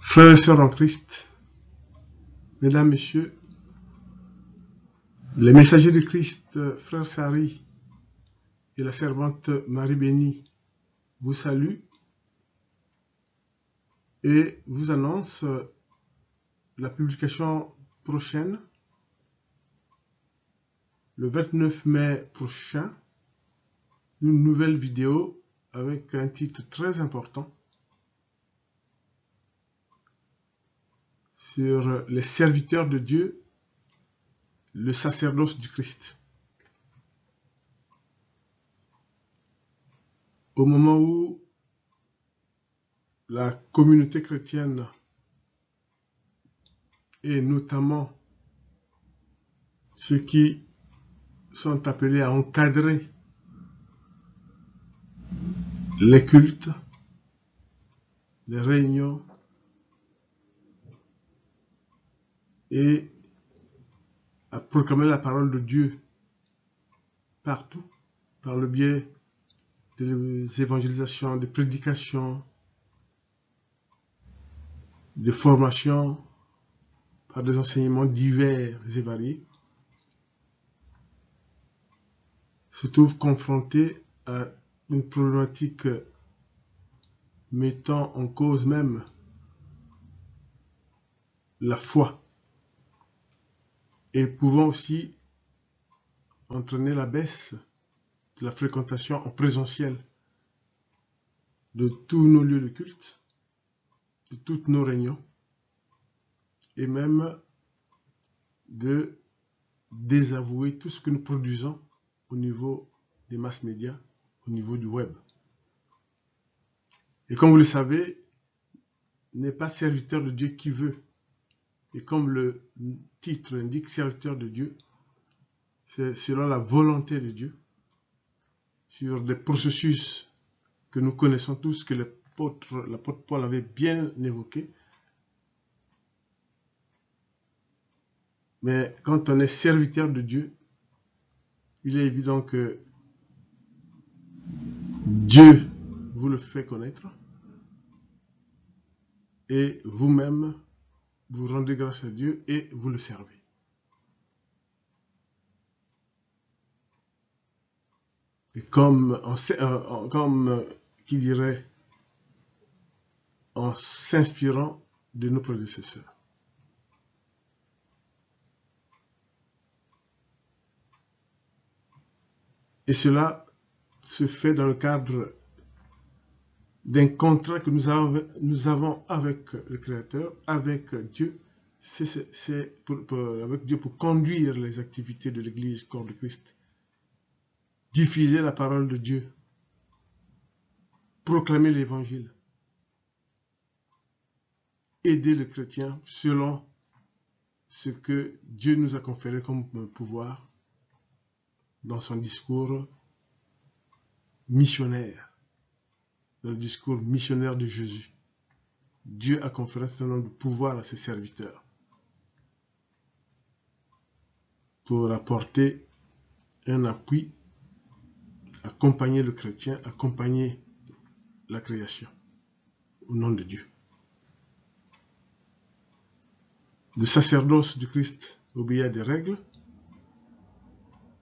Frères et sœurs en Christ, mesdames, messieurs, les messagers de Christ, frère Sari et la servante Marie Bénie vous saluent et vous annoncent la publication prochaine, le 29 mai prochain, d'une nouvelle vidéo avec un titre très important sur les serviteurs de Dieu, le sacerdoce du Christ. Au moment où la communauté chrétienne et notamment ceux qui sont appelés à encadrer les cultes, les réunions et à proclamer la parole de Dieu partout par le biais des évangélisations, des prédications, des formations, par des enseignements divers et variés, se trouvent confrontés à une problématique mettant en cause même la foi et pouvant aussi entraîner la baisse de la fréquentation en présentiel de tous nos lieux de culte, de toutes nos réunions, et même de désavouer tout ce que nous produisons au niveau des mass médias, au niveau du web. Et comme vous le savez, n'est pas serviteur de Dieu qui veut. Et comme le titre indique, serviteur de Dieu, c'est selon la volonté de Dieu, sur des processus que nous connaissons tous, que l'apôtre Paul avait bien évoqué. Mais quand on est serviteur de Dieu, il est évident que Dieu vous le fait connaître et vous-même, vous rendez grâce à Dieu et vous le servez. Et comme qui dirait, en s'inspirant de nos prédécesseurs. Et cela se fait dans le cadre d'un contrat que nous avons avec le Créateur, avec Dieu. C'est avec Dieu pour conduire les activités de l'Église, corps de Christ. Diffuser la parole de Dieu. Proclamer l'Évangile. Aider le chrétien selon ce que Dieu nous a conféré comme pouvoir dans son discours missionnaire, dans le discours missionnaire de Jésus. Dieu a conféré un certain nombre de pouvoirs à ses serviteurs pour apporter un appui, accompagner le chrétien, accompagner la création au nom de Dieu. Le sacerdoce du Christ obéit à des règles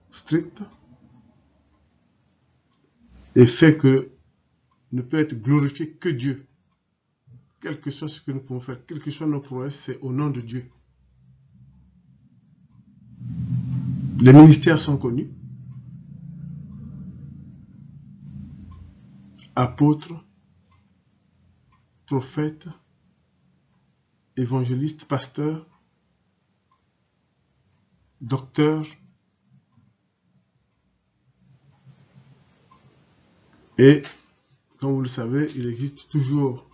strictes et fait que ne peut être glorifié que Dieu. Quel que soit ce que nous pouvons faire, quelles que soient nos prouesses, c'est au nom de Dieu. Les ministères sont connus. Apôtres, prophètes, évangélistes, pasteurs, docteurs, et comme vous le savez, il existe toujours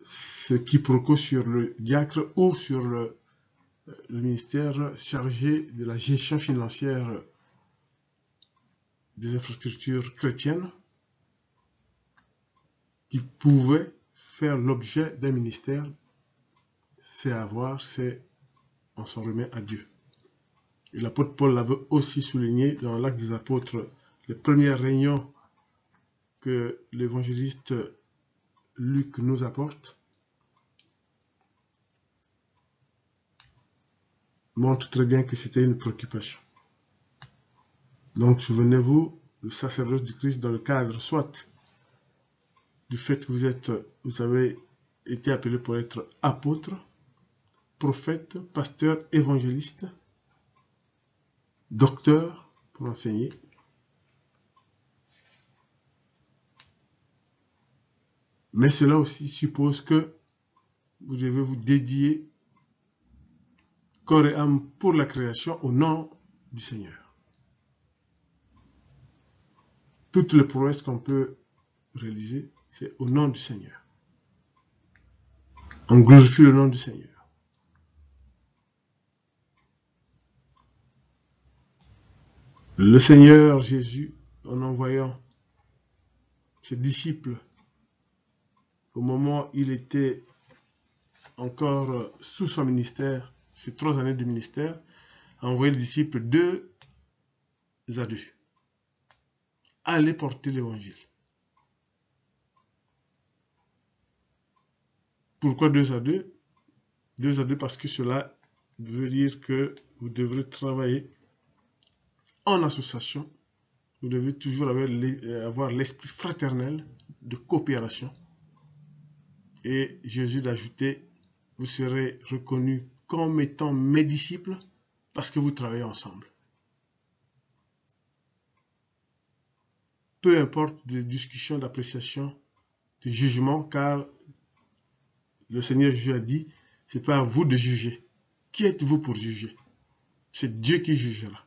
ce quiproquo sur le diacre ou sur le ministère chargé de la gestion financière des infrastructures chrétiennes qui pouvaient faire l'objet d'un ministère. C'est à voir, on s'en remet à Dieu. Et l'apôtre Paul l'avait aussi souligné dans l'Acte des Apôtres, les premières réunions que l'évangéliste Luc nous apporte montre très bien que c'était une préoccupation. Donc, souvenez-vous, le sacerdoce du Christ dans le cadre soit du fait que vous avez été appelé pour être apôtre, prophète, pasteur, évangéliste, docteur pour enseigner. Mais cela aussi suppose que vous devez vous dédier corps et âme pour la création au nom du Seigneur. Toutes les prouesses qu'on peut réaliser, c'est au nom du Seigneur. On glorifie le nom du Seigneur. Le Seigneur Jésus, en envoyant ses disciples au moment où il était encore sous son ministère, ces 3 années de ministère, a envoyé les disciples 2 à 2. Allez porter l'évangile. Pourquoi 2 à 2? 2 à 2 parce que cela veut dire que vous devrez travailler en association. Vous devez toujours avoir l'esprit fraternel de coopération. Et Jésus d'ajouter, vous serez reconnus comme étant mes disciples parce que vous travaillez ensemble. Peu importe de discussions, d'appréciation, de jugement, car le Seigneur Jésus a dit, ce n'est pas à vous de juger. Qui êtes-vous pour juger? C'est Dieu qui jugera.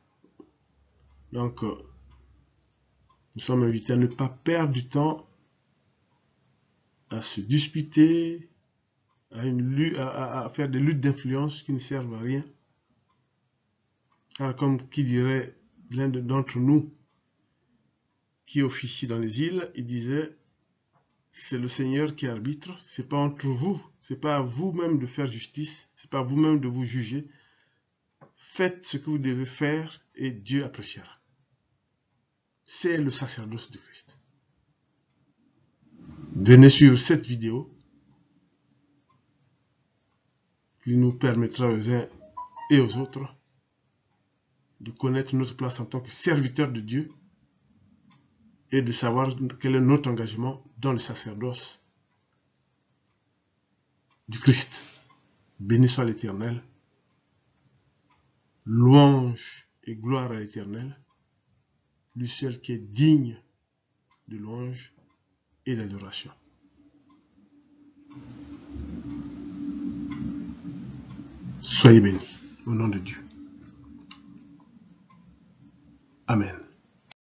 Donc, nous sommes invités à ne pas perdre du temps à se disputer, à faire des luttes d'influence qui ne servent à rien. Car comme qui dirait l'un d'entre nous qui officie dans les îles, il disait, c'est le Seigneur qui arbitre, c'est pas entre vous, c'est pas à vous-même de faire justice, c'est pas à vous-même de vous juger. Faites ce que vous devez faire et Dieu appréciera. C'est le sacerdoce de Christ. Venez suivre cette vidéo qui nous permettra aux uns et aux autres de connaître notre place en tant que serviteur de Dieu et de savoir quel est notre engagement dans le sacerdoce du Christ. Béni soit l'Éternel. Louange et gloire à l'Éternel, lui seul qui est digne de louange et d'adoration. Soyez bénis au nom de Dieu. Amen.